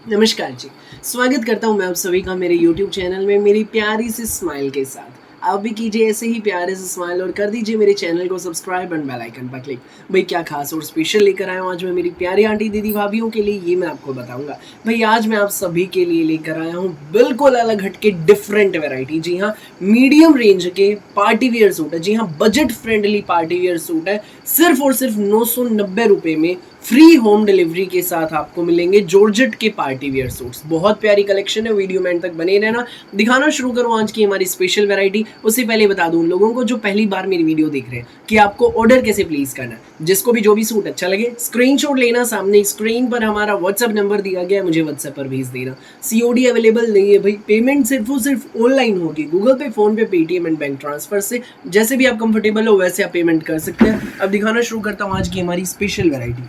नमस्कार जी। स्वागत करता हूँ मैं आप सभी का मेरे YouTube चैनल में मेरी प्यारी सी स्माइल के साथ। आप भी कीजिए ऐसे ही प्यारे से स्माइल और कर दीजिए मेरे चैनल को सब्सक्राइब एंड बेल आइकन पर क्लिक। भाई क्या खास और स्पेशल लेकर आया हूँ आज मैं मेरी प्यारी आंटी दीदी भाभीयों के लिए, ये मैं आपको बताऊंगा। भाई आज मैं आप सभी के लिए लेकर आया हूँ बिल्कुल अलग हटके डिफरेंट वैरायटी। जी हाँ, मीडियम रेंज के पार्टी वियर सूट है। जी हाँ, budget friendly party wear suit है। सिर्फ और सिर्फ 990 रुपए में फ्री होम डिलीवरी के साथ आपको मिलेंगे जॉर्जेट के पार्टी वियर सूट्स। बहुत प्यारी कलेक्शन है, वीडियो में एंड तक बने रहना। दिखाना शुरू करूँ आज की हमारी स्पेशल वैरायटी। उससे पहले बता दूं उन लोगों को जो पहली बार मेरी वीडियो देख रहे हैं कि आपको ऑर्डर कैसे प्लेस करना है। जिसको भी जो भी सूट अच्छा लगे स्क्रीनशॉट लेना, सामने स्क्रीन पर हमारा व्हाट्सएप नंबर दिया गया है, मुझे व्हाट्सएप पर भेज देना। सीओडी अवेलेबल नहीं है भाई, पेमेंट सिर्फ और सिर्फ ऑनलाइन होगी, गूगल पे, फोन पे, पेटीएम एंड बैंक ट्रांसफर से। जैसे भी आप कंफर्टेबल हो वैसे आप पेमेंट कर सकते हैं। अब दिखाना शुरू करता हूँ आज की हमारी स्पेशल वैरायटी।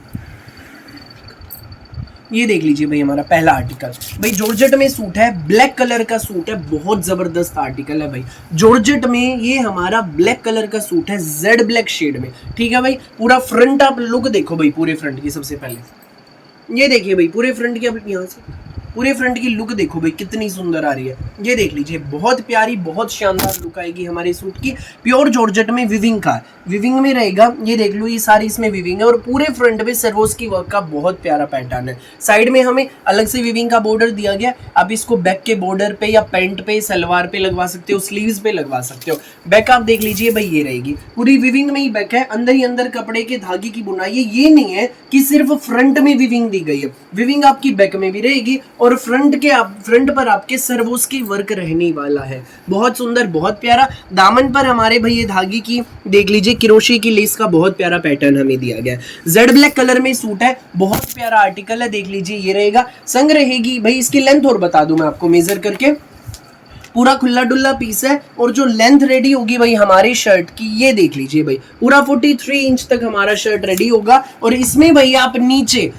ये देख लीजिए भाई हमारा पहला आर्टिकल। भाई जॉर्जेट में सूट है, ब्लैक कलर का सूट है, बहुत जबरदस्त आर्टिकल है भाई। जॉर्जेट में ये हमारा ब्लैक कलर का सूट है, जेड ब्लैक शेड में। ठीक है भाई, पूरा फ्रंट आप लुक देखो भाई, पूरे फ्रंट की सबसे पहले ये देखिए भाई, पूरे फ्रंट की, अब यहाँ से पूरे फ्रंट की लुक देखो भाई कितनी सुंदर आ रही है। ये देख लीजिए, बहुत प्यारी, बहुत शानदार लुक आएगी हमारे सूट की। प्योर जॉर्जेट में विविंग का, विविंग में रहेगा। ये देख लो, ये सारी इसमें विविंग है और पूरे फ्रंट पे सर्वोस की वर्क का बहुत प्यारा पैटर्न है। साइड में हमें अलग से विविंग का बॉर्डर दिया गया। आप इसको बैक के बॉर्डर पे या पैंट पे, सलवार पे लगवा सकते हो, स्लीव्स पे लगवा सकते हो। बैक आप देख लीजिए भाई, ये रहेगी पूरी विविंग में ही बैक है। अंदर ही अंदर कपड़े के धागे की बुनाई है। ये नहीं है कि सिर्फ फ्रंट में विविंग दी गई है, विविंग आपकी बैक में भी रहेगी और फ्रंट पर आपके सर्वोस की वर्क रहने वाला है। बहुत सुंदर, बहुत प्यारा। दामन पर हमारे भाई ये धागे की देख लीजिए, क्रोशे की लेस का बहुत प्यारा पैटर्न हमें दिया गया है। जेड ब्लैक कलर में सूट है, बहुत प्यारा आर्टिकल है। देख लीजिए, ये रहेगा, संग रहेगी भाई। इसकी लेंथ और बता दूं मैं आपको मेजर करके, पूरा खुला डुल्ला पीस है और जो लेंथ रेडी होगी भाई हमारी शर्ट की, ये देख लीजिए भाई, पूरा 43 इंच तक हमारा शर्ट रेडी होगा। और इसमें भाई आप नीचे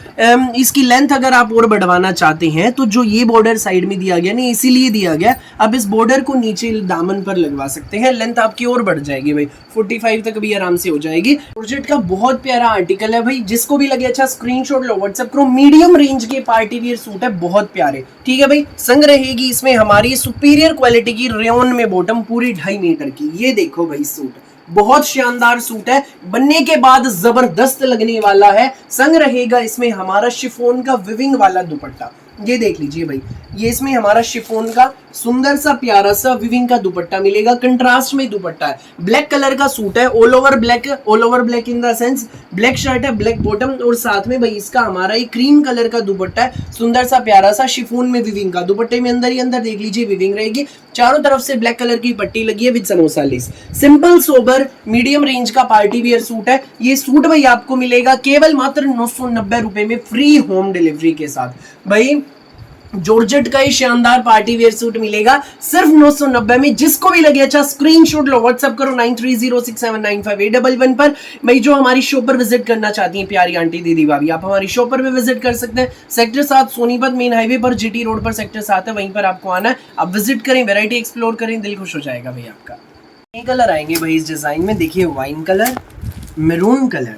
इसकी लेंथ अगर आप और बढ़वाना चाहते हैं तो जो ये बॉर्डर साइड में दिया गया ना, इसीलिए दिया गया, आप इस बॉर्डर को नीचे दामन पर लगवा सकते हैं, लेंथ आपकी और बढ़ जाएगी भाई, 45 तक भी आराम से हो जाएगी। जॉर्जेट का बहुत प्यारा आर्टिकल है भाई, जिसको भी लगे अच्छा स्क्रीनशॉट लो, व्हाट्सएप करो। मीडियम रेंज के पार्टी वियर सूट है, बहुत प्यारे। ठीक है भाई, संग रहेगी इसमें हमारी सुपीरियर क्वालिटी की रेयन में बॉटम, पूरी 2.5 मीटर की। ये देखो भाई सूट, बहुत शानदार सूट है, बनने के बाद जबरदस्त लगने वाला है। संग रहेगा इसमें हमारा शिफॉन का विविंग वाला दुपट्टा। ये देख लीजिए भाई, ये इसमें हमारा शिफॉन का सुंदर सा प्यारा सा विविंग का दुपट्टा मिलेगा। कंट्रास्ट में दुपट्टा है, ब्लैक कलर का सूट है, all over black in the sense black shirt है, ब्लैक बॉटम और साथ में भाई इसका हमारा एक क्रीम कलर का दुपट्टा है। सुंदर सा प्यारा सा शिफॉन में विविंग का दुपट्टे में अंदर ही अंदर देख लीजिए विविंग रहेगी। चारों तरफ से ब्लैक कलर की पट्टी लगी है with samosa less. Simple sober medium range का पार्टी वियर सूट है। ये सूट भाई आपको मिलेगा केवल मात्र 990 रुपए में फ्री होम डिलीवरी के साथ। भाई जॉर्जेट का ही शानदार पार्टी वेयर सूट मिलेगा सिर्फ 990 में। जिसको भी लगे अच्छा स्क्रीनशॉट लो, व्हाट्सएप करो 9306795811 पर। भाई जो हमारी शॉप पर विजिट करना चाहती हैं प्यारी आंटी दीदी भाभी, आप हमारी शॉप पर भी विजिट कर सकते हैं। सेक्टर 7 सोनीपत मेन हाईवे पर, जीटी रोड पर सेक्टर 7 है, वहीं पर आपको आना है। आप विजिट करें, वैरायटी एक्सप्लोर करें, दिल खुश हो जाएगा भाई आपका। ये कलर आएंगे भाई इस डिजाइन में, देखिए वाइन कलर, मैरून कलर,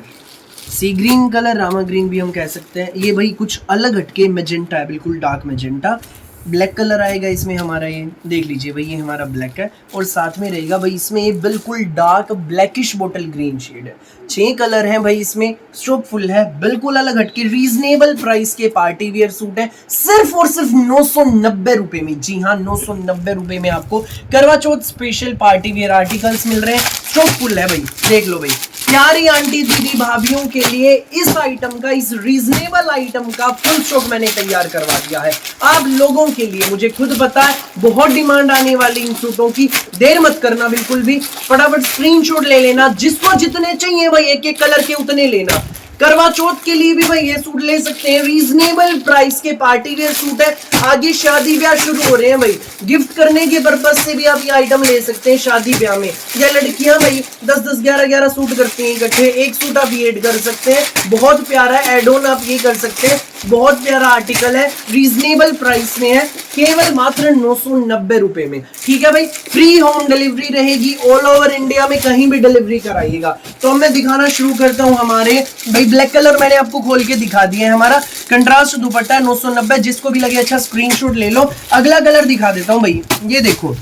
सी ग्रीन कलर, रामा ग्रीन भी हम कह सकते हैं। ये भाई कुछ अलग हटके मैजेंटा है, बिल्कुल डार्क मैजेंटा। ब्लैक कलर आएगा इसमें हमारा, ये देख लीजिए भाई, ये हमारा ब्लैक है और साथ में रहेगा भाई इसमें ये बिल्कुल dark blackish bottle green shade है। 6 कलर हैं भाई इसमें, स्टॉक फुल है, बिल्कुल अलग हटके रीजनेबल प्राइस के पार्टी वियर सूट है, सिर्फ और सिर्फ 990 रुपए में। जी हाँ, 990 रुपए में आपको करवा चौथ स्पेशल पार्टी वियर आर्टिकल्स मिल रहे हैं। स्टॉक फुल है भाई, देख लो भाई। प्यारी आंटी दीदी भाभीयों के लिए इस आइटम का, इस रीजनेबल आइटम का फुल स्टॉक मैंने तैयार करवा दिया है आप लोगों के लिए। मुझे खुद पता है बहुत डिमांड आने वाली इन सूटों की, देर मत करना बिल्कुल भी, फटाफट स्क्रीनशॉट ले लेना। जिसको जितने चाहिए भाई, एक एक कलर के उतने लेना। करवा चौथ के लिए भी भाई ये सूट ले सकते हैं, रीजनेबल प्राइस के पार्टी वेयर सूट है। आगे शादी ब्याह शुरू हो रहे हैं भाई, गिफ्ट करने के पर्पज से भी आप ये आइटम ले सकते हैं शादी ब्याह में। या लड़कियां भाई 10-10, 11-11 सूट करती हैं इकट्ठे, एक सूट आप ये ऐड कर सकते हैं, बहुत प्यारा एड ऑन आप ये कर सकते हैं। बहुत प्यारा आर्टिकल है, रीजनेबल प्राइस में है, केवल मात्र 990 रुपए में। ठीक है भाई, फ्री होम डिलीवरी रहेगी, ऑल ओवर इंडिया में कहीं भी डिलीवरी कराइएगा। तो अब मैं दिखाना शुरू करता हूं हमारे भाई ब्लैक कलर मैंने आपको खोल के दिखा दिया है, हमारा कंट्रास्ट दुपट्टा 990, जिसको भी लगे अच्छा स्क्रीनशॉट ले लो। अगला कलर दिखा देता हूं भाई, ये देखो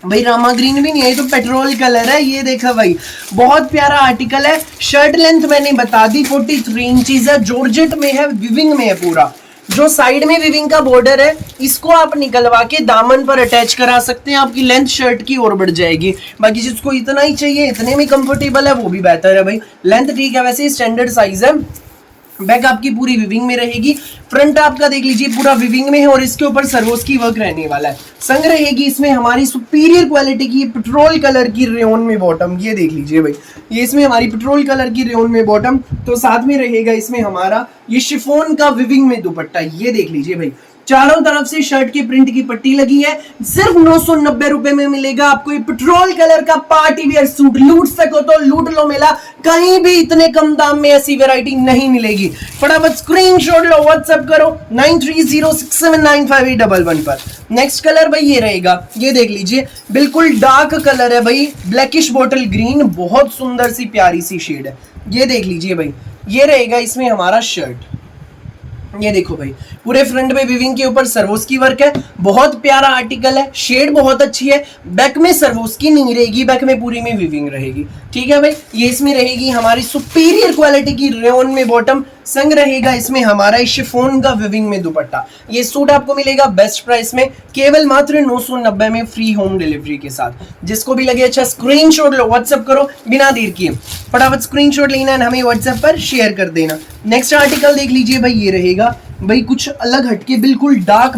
भाई, रामा ग्रीन भी नहीं है, तो पेट्रोल कलर है, ये देखा भाई, बहुत प्यारा आर्टिकल है। शर्ट लेंथ मैंने बता दी 43 इंचीज है, जॉर्जेट में है, विविंग में है पूरा। जो साइड में विविंग का बॉर्डर है, इसको आप निकलवा के दामन पर अटैच करा सकते हैं, आपकी लेंथ शर्ट की और बढ़ जाएगी। बाकी जिसको इतना ही चाहिए, इतने में कंफर्टेबल है, वो भी बेहतर है भाई। लेंथ ठीक है, वैसे स्टैंडर्ड साइज है। बैक आपकी पूरी विविंग में रहेगी, फ्रंट आपका देख लीजिए पूरा विविंग में है, और इसके ऊपर सर्वोस की वर्क रहने वाला है। संग रहेगी इसमें हमारी सुपीरियर क्वालिटी की पेट्रोल कलर की रेयन में बॉटम, ये देख लीजिए भाई, ये इसमें हमारी पेट्रोल कलर की रेयन में बॉटम, तो साथ में रहेगा इसमें हमारा ये शिफॉन का विविंग में दुपट्टा, ये देख लीजिए भाई, चारों तरफ से शर्ट के प्रिंट की पट्टी लगी है। सिर्फ 990 रुपए में मिलेगा आपको ये पेट्रोल कलर का पार्टी वेयर सूट। लूट सको तो लूट लो मेला, कहीं भी इतने कम दाम में ऐसी वैरायटी नहीं मिलेगी। फटाफट स्क्रीनशॉट लो, व्हाट्सएप करो 9306795811 पर। नेक्स्ट कलर भाई ये रहेगा, ये देख लीजिए, बिल्कुल डार्क कलर है भाई, ब्लैकिश बॉटल ग्रीन, बहुत सुंदर सी प्यारी सी शेड है, ये देख लीजिए भाई। ये रहेगा इसमें हमारा शर्ट, ये देखो भाई, पूरे फ्रंट में विविंग के ऊपर सर्वोस की वर्क है, बहुत प्यारा आर्टिकल है, शेड बहुत अच्छी है। बैक में सर्वोस की नहीं रहेगी, बैक में पूरी में विविंग रहेगी। ठीक है भाई, ये इसमें रहेगी हमारी सुपीरियर क्वालिटी की रेयन में बॉटम, संग रहेगा इसमें हमारा शिफॉन का विविंग में दुपट्टा। ये सूट आपको मिलेगा बेस्ट प्राइस में, केवल मात्र 990 में, फ्री होम डिलीवरी के साथ। जिसको भी लगे अच्छा स्क्रीनशॉट लो, व्हाट्सएप करो बिना देर किए, फटाफट स्क्रीनशॉट लेना है, हमें व्हाट्सएप पर शेयर कर देना। नेक्स्ट आर्टिकल देख लीजिए भाई, ये रहेगा भाई कुछ अलग हटके, बिल्कुल डार्क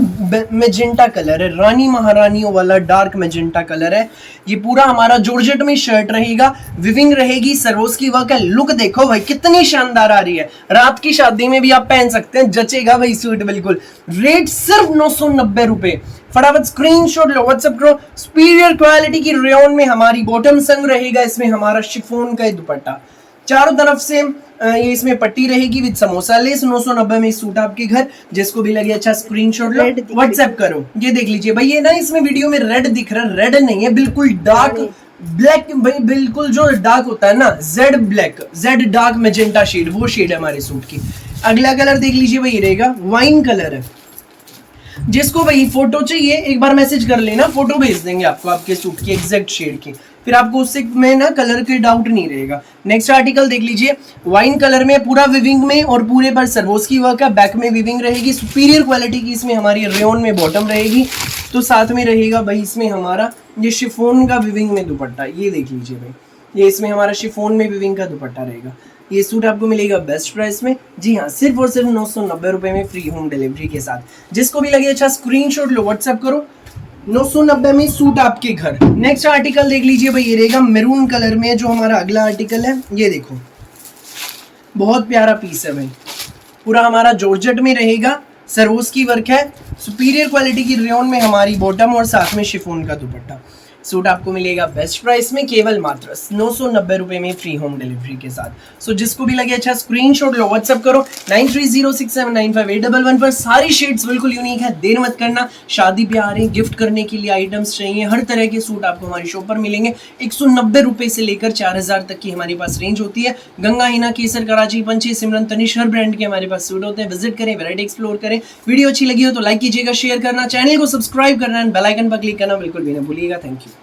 मैजेंटा कलर है, रानी महारानियों वाला डार्क मैजेंटा कलर है। ये पूरा हमारा जॉर्जेट में शर्ट रहेगा, विविंग रहेगी, सर्वोस की वर्क है। लुक देखो भाई कितनी शानदार आ रही है, रात की शादी में भी आप पहन सकते हैं, जचेगा भाई सूट बिल्कुल। रेट सिर्फ 990 रुपए, फटाफट स्क्रीनशॉट लो, व्हाट्सएप करो। सुपीरियर क्वालिटी की रेयन में हमारी बॉटम, संग रहेगा इसमें हमारा शिफॉन का दुपट्टा, चारों तरफ से ये इसमें पट्टी रहेगी विद समोसा लेस। 990 में सूट आपके घर। जिसको भी लगे अच्छा स्क्रीनशॉट लो, व्हाट्सएप करो। ये देख लीजिए भाई, ये ना इसमें वीडियो में रेड दिख रहा है, रेड नहीं है, बिल्कुल डार्क ब्लैक भाई, बिल्कुल जो डार्क होता है ना, jade black, jade dark magenta shade, वो शेड है हमारे सूट की। अगला कलर देख लीजिए भाई, ये रहेगा वाइन कलर है। जिसको भाई फोटो चाहिए एक बार मैसेज कर लेना, फोटो भेज देंगे आपको आपके सूट की एग्जैक्ट शेड की, फिर आपको उससे में ना कलर के डाउट नहीं रहेगा। नेक्स्ट आर्टिकल देख लीजिए, वाइन कलर में, पूरा विविंग में और पूरे पर सर्वोस की वर्क है, बैक में विविंग रहेगी, सुपीरियर क्वालिटी की इसमें हमारी रेयन में बॉटम रहेगी, तो साथ में रहेगा भाई इसमें हमारा ये शिफॉन का विविंग में दुपट्टा, ये देख लीजिए भाई, ये इसमें हमारा शिफॉन में विविंग का दुपट्टा रहेगा। ये सूट आपको मिलेगा बेस्ट प्राइस में, जी हाँ, सिर्फ और सिर्फ 990 रुपए में, फ्री होम डिलीवरी के साथ। जिसको भी लगे अच्छा स्क्रीनशॉट लो, व्हाट्सएप करो, 990 में सूट आपके घर। नेक्स्ट आर्टिकल देख लीजिए भाई, ये रहेगा मैरून कलर में, जो हमारा अगला आर्टिकल है, ये देखो बहुत प्यारा पीस है भाई, पूरा हमारा जॉर्जेट में रहेगा, सर्वोस की वर्क है, सुपीरियर क्वालिटी की रेयन में हमारी बॉटम और साथ में शिफॉन का दुपट्टा। सूट आपको मिलेगा बेस्ट प्राइस में, केवल मात्र 990 रुपए में, फ्री होम डिलीवरी के साथ। सो जिसको भी लगे अच्छा स्क्रीनशॉट लो, व्हाट्सएप करो 9306795811 पर। सारी शेड्स बिल्कुल यूनिक है, देर मत करना। शादी ब्याह आ रही, गिफ्ट करने के लिए आइटम्स चाहिए, हर तरह के सूट आपको हमारी शॉप पर मिलेंगे। 190 रुपए से लेकर 4000 तक की हमारे पास रेंज होती है। गंगा, हिना, केसर, कराची, पंची, सिमरन, तनिष, हर ब्रांड के हमारे पास सूट होते हैं। विजिट करें, वैरायटी एक्सप्लोर करें। वीडियो अच्छी लगी हो तो लाइक कीजिएगा, शेयर करना, चैनल को सब्सक्राइब करना, बेल आइकन पर क्लिक करना बिल्कुल भी ना भूलिएगा। Thank you.